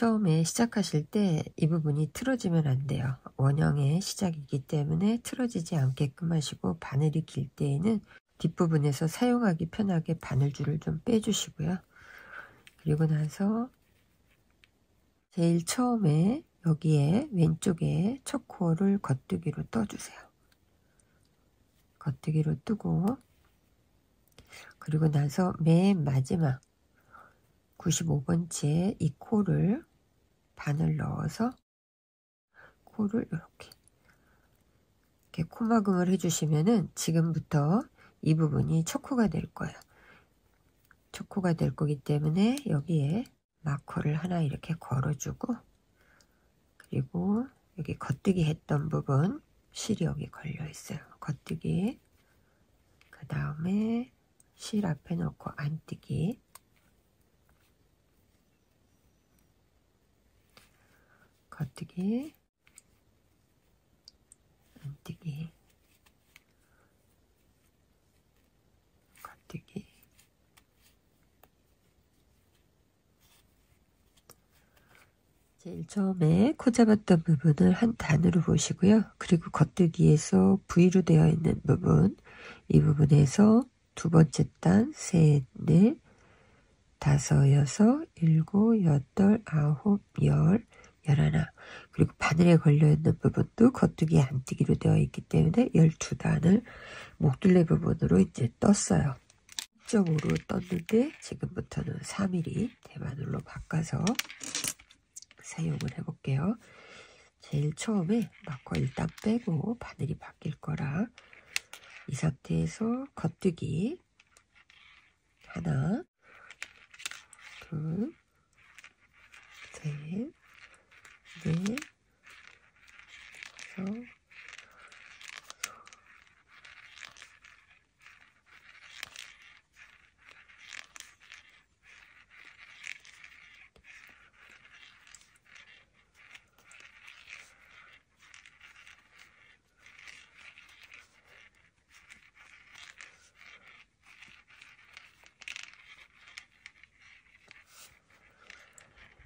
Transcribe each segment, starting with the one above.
처음에 시작하실 때 이 부분이 틀어지면 안 돼요. 원형의 시작이기 때문에 틀어지지 않게끔 하시고, 바늘이 길 때에는 뒷부분에서 사용하기 편하게 바늘줄을 좀 빼주시고요. 그리고 나서 제일 처음에 여기에 왼쪽에 첫 코어를 겉뜨기로 떠주세요. 겉뜨기로 뜨고, 그리고 나서 맨 마지막 95번째 이 코를 바늘 넣어서 코를 이렇게 코막음을 해주시면은 지금부터 이 부분이 첫 코가 될 거예요. 첫 코가 될 거기 때문에 여기에 마커를 하나 이렇게 걸어주고, 그리고 여기 겉뜨기 했던 부분 실이 여기 걸려 있어요. 겉뜨기, 그 다음에 실 앞에 놓고 안뜨기, 겉뜨기, 안뜨기, 겉뜨기, 제일 처음에 코 잡았던 부분을 한 단으로 보시고요. 그리고 겉뜨기에서 V로 되어 있는 부분, 이 부분에서 두 번째 단, 셋, 넷, 다섯, 여섯, 일곱, 여덟, 아홉, 열, 열하나. 그리고 바늘에 걸려있는 부분도 겉뜨기 안뜨기로 되어 있기 때문에 12단을 목둘레 부분으로 이제 떴어요. 1.5로 떴는데 지금부터는 3mm 대바늘로 바꿔서 사용을 해볼게요. 제일 처음에 마커 일단 빼고 바늘이 바뀔 거라 이 상태에서 겉뜨기 하나, 둘, 셋, 넷, 다섯,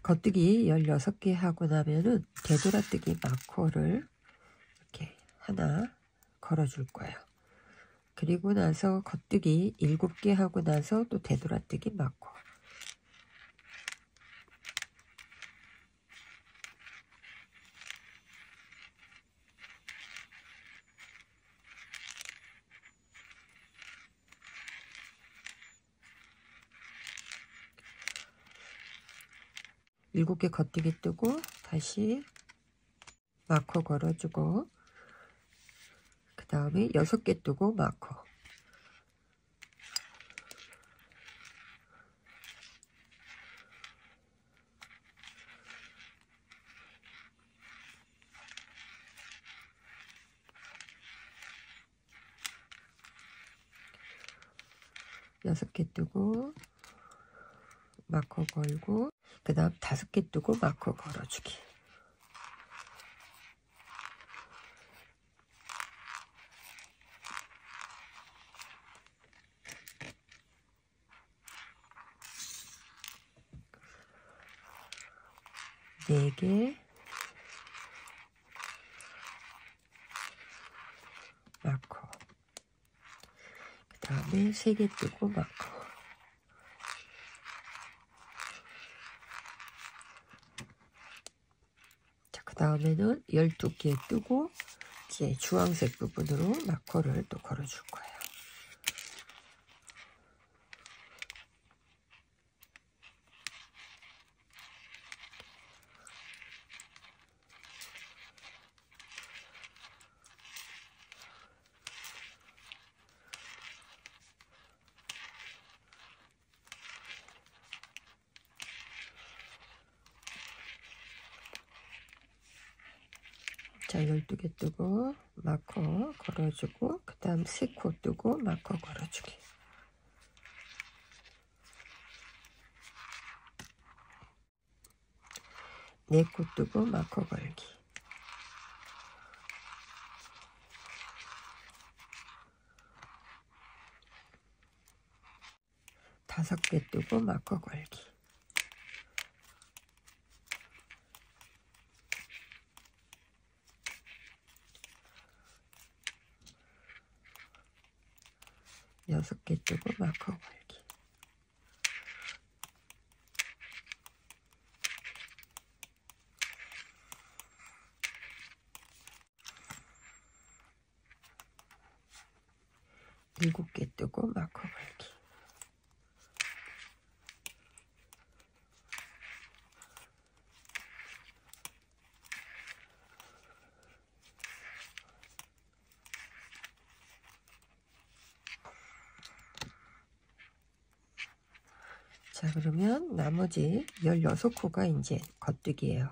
겉뜨기 16개 하고 나면은 되돌아뜨기 마커를 이렇게 하나 걸어줄 거예요. 그리고 나서 겉뜨기 7개 하고 나서 또 되돌아뜨기 마커. 일곱 개 겉뜨기 뜨고 다시 마커 걸어주고, 그 다음에 6개 뜨고 마커, 여섯 개 뜨고 마커 걸고, 그 다음 5개 뜨고 마커 걸어주기. 네 개 마커, 그 다음에 3개 뜨고 마커. 자, 그 다음에는 12개 뜨고 이제 주황색 부분으로 마커를 또 걸어줄 거예요. 자, 12개 뜨고 마커 걸어주고, 그 다음 3코 뜨고 마커 걸어주기. 네 코 뜨고 마커 걸기. 다섯 개 뜨고 마커 걸기. 6개 뜨고 마커 걸기. 일곱 개 뜨고 마커 걸기. 자, 그러면 나머지 16코가 이제 겉뜨기예요.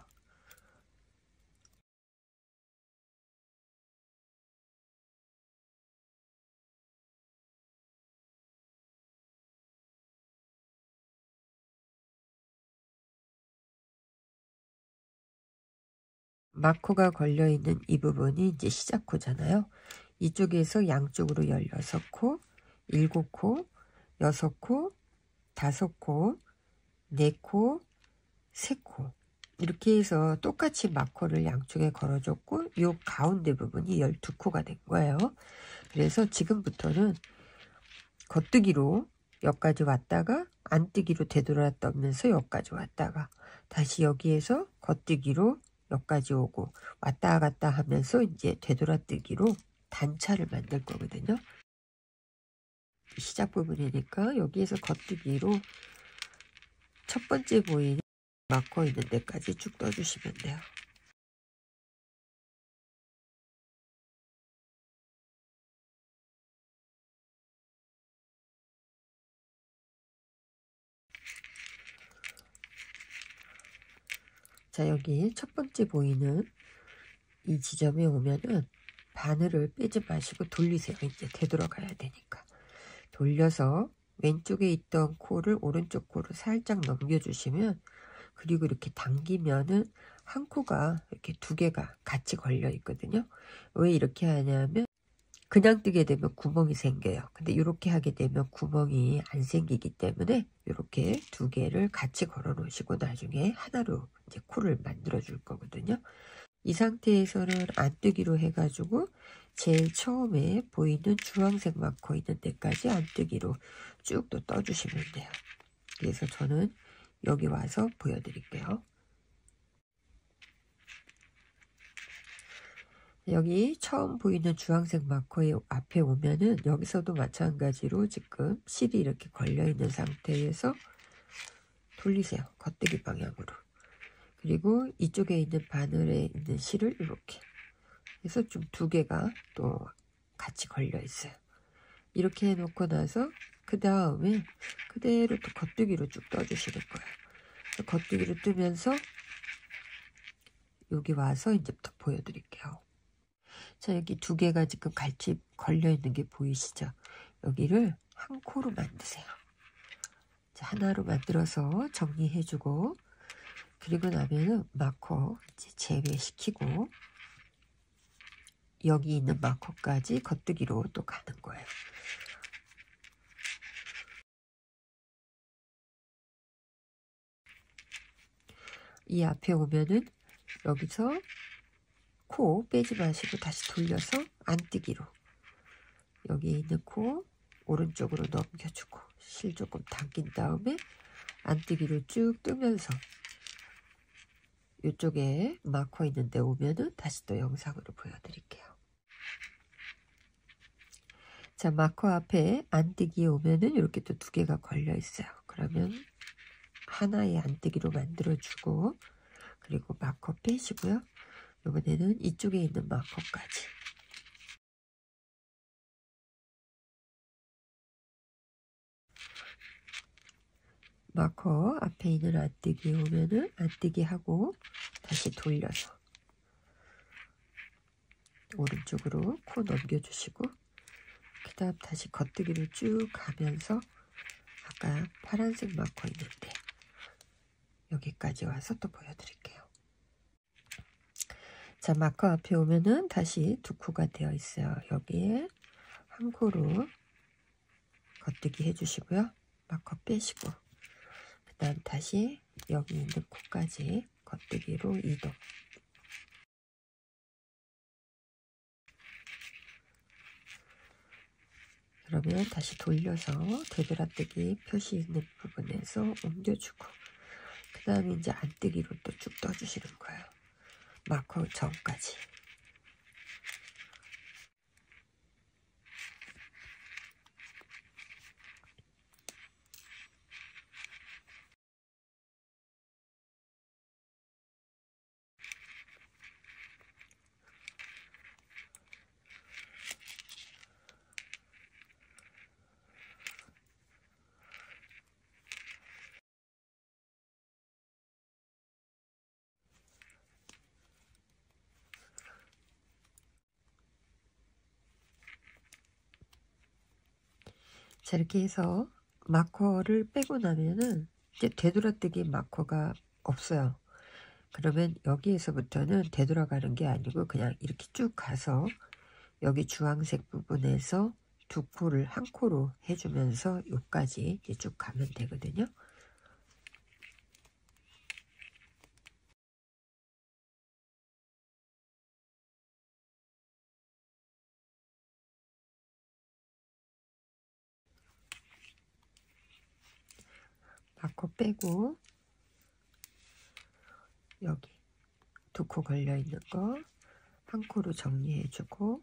마코가 걸려있는 이 부분이 이제 시작코잖아요. 이쪽에서 양쪽으로 16코, 7코, 6코, 5코, 4코, 3코 이렇게 해서 똑같이 마코를 양쪽에 걸어줬고 이 가운데 부분이 12코가 된 거예요. 그래서 지금부터는 겉뜨기로 여기까지 왔다가 안뜨기로 되돌아떠면서 여기까지 왔다가 다시 여기에서 겉뜨기로 여기까지 오고 왔다 갔다 하면서 이제 되돌아뜨기로 단차를 만들 거거든요. 시작 부분이니까 여기에서 겉뜨기로 첫 번째 보이는 마커 있는 데까지 쭉 떠주시면 돼요. 자, 여기 첫 번째 보이는 이 지점에 오면은 바늘을 빼지 마시고 돌리세요. 이제 되돌아가야 되니까. 돌려서 왼쪽에 있던 코를 오른쪽 코로 살짝 넘겨주시면, 그리고 이렇게 당기면은 한 코가 이렇게 두 개가 같이 걸려 있거든요. 왜 이렇게 하냐면 그냥 뜨게 되면 구멍이 생겨요. 근데 이렇게 하게 되면 구멍이 안 생기기 때문에 이렇게 두 개를 같이 걸어 놓으시고 나중에 하나로 이제 코를 만들어 줄 거거든요. 이 상태에서는 안뜨기로 해가지고 제일 처음에 보이는 주황색 마커 있는 데까지 안뜨기로 쭉 또 떠주시면 돼요. 그래서 저는 여기 와서 보여드릴게요. 여기 처음 보이는 주황색 마커의 앞에 오면은 여기서도 마찬가지로 지금 실이 이렇게 걸려있는 상태에서 돌리세요. 겉뜨기 방향으로. 그리고 이쪽에 있는 바늘에 있는 실을 이렇게 해서 좀 두 개가 또 같이 걸려 있어요. 이렇게 해놓고 나서 그 다음에 그대로 또 겉뜨기로 쭉 떠주시는 거예요. 겉뜨기로 뜨면서 여기 와서 이제부터 보여드릴게요. 자, 여기 두 개가 지금 같이 걸려 있는 게 보이시죠? 여기를 한 코로 만드세요. 자, 하나로 만들어서 정리해주고, 그리고 나면은 마커 이제 제외시키고 여기 있는 마커까지 겉뜨기로 또 가는 거예요. 이 앞에 오면은 여기서 코 빼지 마시고 다시 돌려서 안뜨기로 여기 있는 코 오른쪽으로 넘겨주고 실 조금 당긴 다음에 안뜨기로 쭉 뜨면서 이쪽에 마커 있는데 오면은 다시 또 영상으로 보여드릴게요. 자, 마커 앞에 안뜨기에 오면은 이렇게 또 두 개가 걸려 있어요. 그러면 하나의 안뜨기로 만들어주고, 그리고 마커 빼시고요. 이번에는 이쪽에 있는 마커까지. 마커 앞에 있는 안뜨기에 오면은 안뜨기 하고 다시 돌려서 오른쪽으로 코 넘겨주시고, 그 다음 다시 겉뜨기로 쭉 가면서 아까 파란색 마커 있는데 여기까지 와서 또 보여드릴게요. 자, 마커 앞에 오면은 다시 두 코가 되어 있어요. 여기에 한 코로 겉뜨기 해주시고요. 마커 빼시고, 그 다음 다시 여기 있는 코까지 겉뜨기로 이동. 그러면 다시 돌려서 되돌아뜨기 표시 있는 부분에서 옮겨주고, 그 다음에 이제 안뜨기로 또 쭉 떠주시는 거예요. 마커 전까지. 자, 이렇게 해서 마커를 빼고 나면은 이제 되돌아뜨기 마커가 없어요. 그러면 여기에서부터는 되돌아가는 게 아니고 그냥 이렇게 쭉 가서 여기 주황색 부분에서 두 코를 한 코로 해주면서 여기까지 이제 쭉 가면 되거든요. 마커 빼고 여기 두 코 걸려 있는 거 한 코로 정리해주고,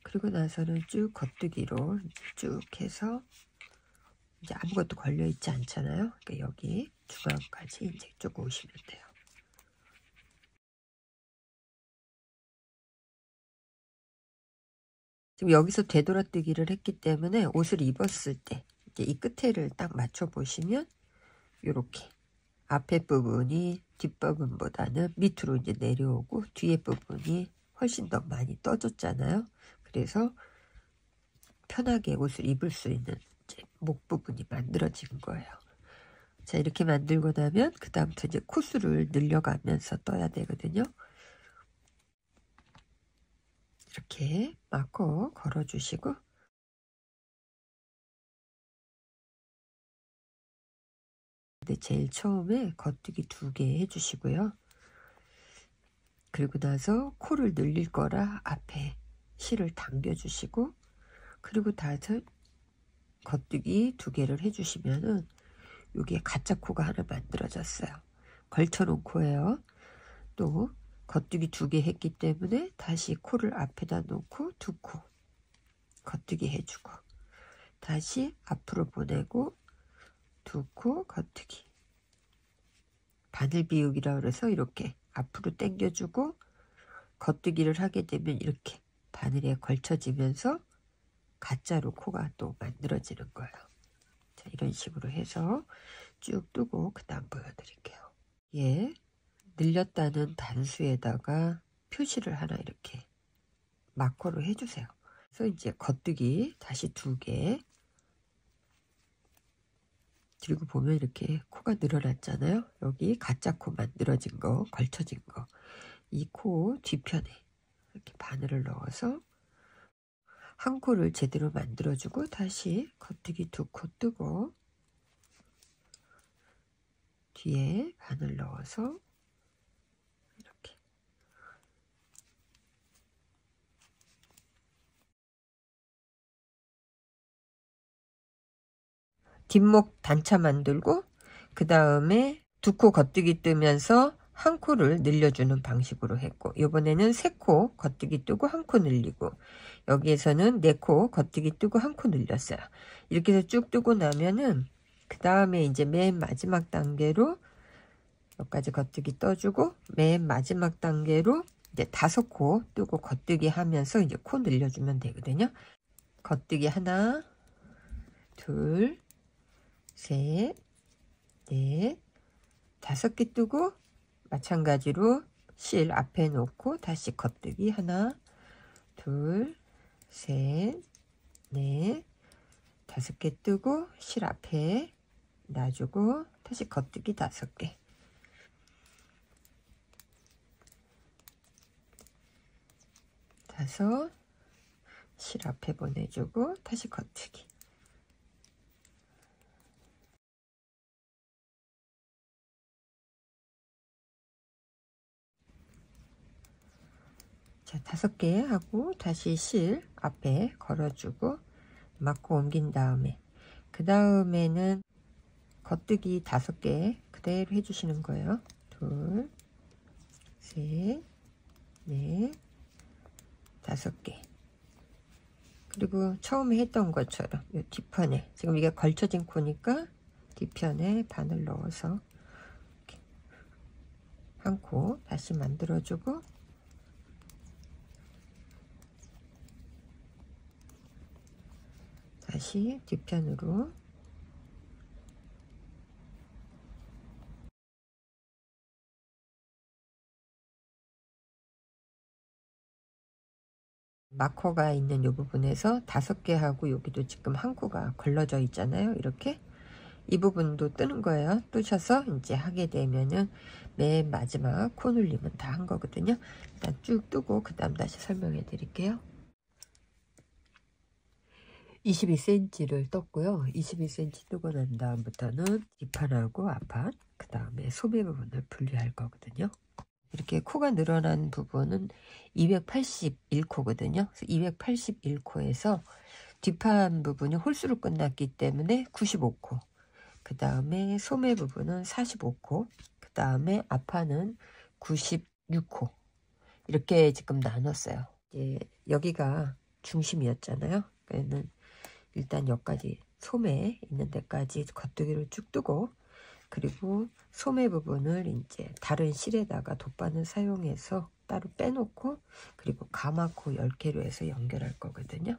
그리고 나서는 쭉 겉뜨기로 쭉 해서 이제 아무것도 걸려 있지 않잖아요. 그러니까 여기 중앙까지 이제 쭉 오시면 돼요. 지금 여기서 되돌아뜨기를 했기 때문에 옷을 입었을 때 이제 이 끝에를 딱 맞춰 보시면 이렇게 앞에 부분이 뒷부분보다는 밑으로 이제 내려오고 뒤에 부분이 훨씬 더 많이 떠졌잖아요. 그래서 편하게 옷을 입을 수 있는 이제 목 부분이 만들어진 거예요. 자, 이렇게 만들고 나면 그 다음부터 이제 코수를 늘려가면서 떠야 되거든요. 이렇게 마커 걸어주시고, 근데 제일 처음에 겉뜨기 2개 해주시고요. 그리고 나서 코를 늘릴 거라 앞에 실을 당겨주시고, 그리고 다시 겉뜨기 2개를 해주시면은 여기에 가짜 코가 하나 만들어졌어요. 걸쳐놓은 코예요. 또 겉뜨기 2개 했기 때문에 다시 코를 앞에다 놓고 2코 겉뜨기 해주고, 다시 앞으로 보내고 2코 겉뜨기. 바늘 비우기라 그래서 이렇게 앞으로 당겨주고 겉뜨기를 하게 되면 이렇게 바늘에 걸쳐지면서 가짜로 코가 또 만들어지는 거예요. 자, 이런 식으로 해서 쭉 뜨고 그 다음 보여드릴게요. 예, 늘렸다는 단수에다가 표시를 하나 이렇게 마커로 해주세요. 그래서 이제 겉뜨기 다시 2개. 그리고 보면 이렇게 코가 늘어났잖아요. 여기 가짜 코 만들어진 거, 걸쳐진 거. 이 코 뒤편에 이렇게 바늘을 넣어서 한 코를 제대로 만들어주고 다시 겉뜨기 2코 뜨고 뒤에 바늘 넣어서 이렇게 뒷목 단차 만들고, 그 다음에 2코 겉뜨기 뜨면서 한 코를 늘려주는 방식으로 했고, 이번에는 3코 겉뜨기 뜨고 한 코 늘리고, 여기에서는 4코 겉뜨기 뜨고 한 코 늘렸어요. 이렇게 해서 쭉 뜨고 나면은 그 다음에 이제 맨 마지막 단계로 여기까지 겉뜨기 떠주고, 맨 마지막 단계로 이제 5코 뜨고 겉뜨기 하면서 이제 코 늘려주면 되거든요. 겉뜨기 하나, 둘, 셋, 넷, 5개 뜨고 마찬가지로 실 앞에 놓고 다시 겉뜨기 하나, 둘, 셋, 넷, 5개 뜨고 실 앞에 놔주고 다시 겉뜨기 5개. 다섯, 실 앞에 보내주고 다시 겉뜨기. 자, 5개 하고 다시 실 앞에 걸어주고 맞고 옮긴 다음에 그 다음에는 겉뜨기 5개 그대로 해주시는 거예요. 2, 3, 4, 5개. 그리고 처음에 했던 것처럼 이 뒤편에 지금 이게 걸쳐진 코니까 뒤편에 바늘 넣어서 한 코 다시 만들어주고 다시 뒤편으로 마커가 있는 이 부분에서 5개 하고 여기도 지금 한 코가 걸러져 있잖아요. 이렇게 이 부분도 뜨는 거예요. 뜨셔서 이제 하게 되면은 맨 마지막 코 눌림은 다 한 거거든요. 일단 쭉 뜨고 그 다음 다시 설명해 드릴게요. 22cm를 떴고요. 22cm 뜨고 난 다음부터는 뒷판하고 앞판, 그 다음에 소매 부분을 분리할 거거든요. 이렇게 코가 늘어난 부분은 281코거든요. 281코에서 뒷판 부분이 홀수로 끝났기 때문에 95코, 그 다음에 소매 부분은 45코, 그 다음에 앞판은 96코 이렇게 지금 나눴어요. 이제 여기가 중심이었잖아요. 그러면 일단 여기까지 소매 있는 데까지 겉뜨기를 쭉 뜨고, 그리고 소매 부분을 이제 다른 실에다가 돗바늘 사용해서 따로 빼놓고, 그리고 가마코 10개로 해서 연결할 거거든요.